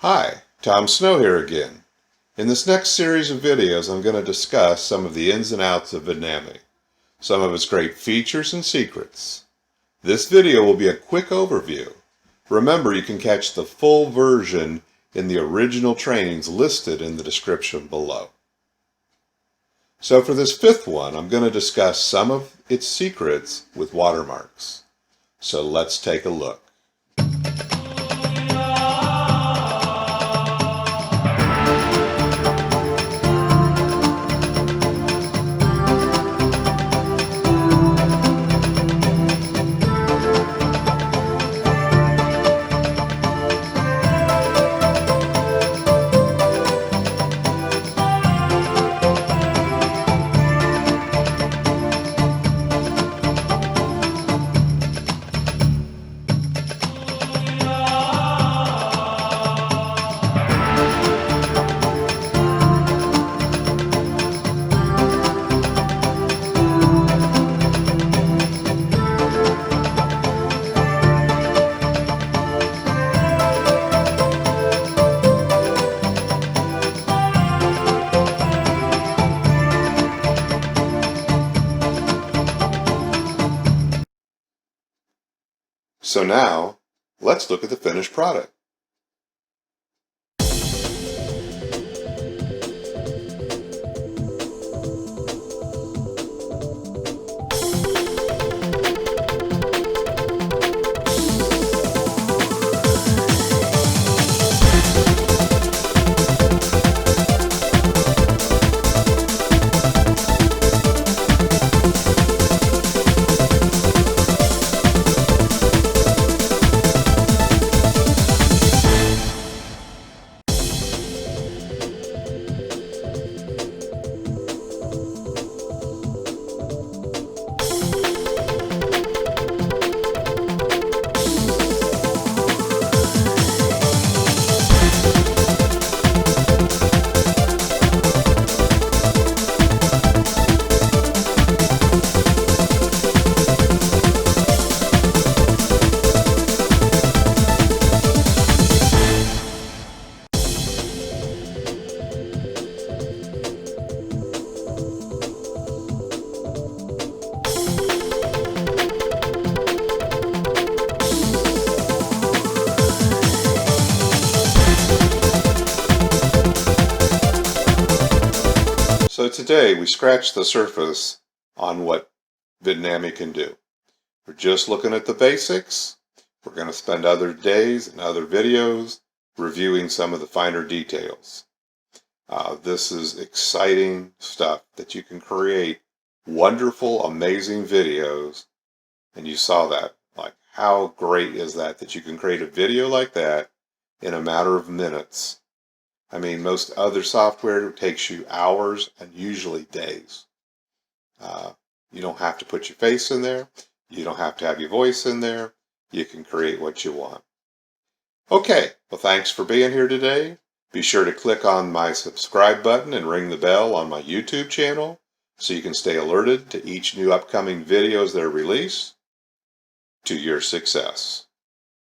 Hi, Tom Snow here again. In this next series of videos, I'm going to discuss some of the ins and outs of Vidnami, some of its great features and secrets. This video will be a quick overview. Remember, you can catch the full version in the original trainings listed in the description below. So for this fifth one, I'm going to discuss some of its secrets with watermarks. So let's take a look. So now, let's look at the finished product. So today we scratched the surface on what Vidnami can do. We're just looking at the basics. We're going to spend other days and other videos reviewing some of the finer details. This is exciting stuff that you can create wonderful, amazing videos. And you saw that. Like, how great is that you can create a video like that in a matter of minutes? I mean, most other software takes you hours and usually days. You don't have to put your face in there. You don't have to have your voice in there. You can create what you want. Okay, well, thanks for being here today. Be sure to click on my subscribe button and ring the bell on my YouTube channel so you can stay alerted to each new upcoming video as they're released. To your success.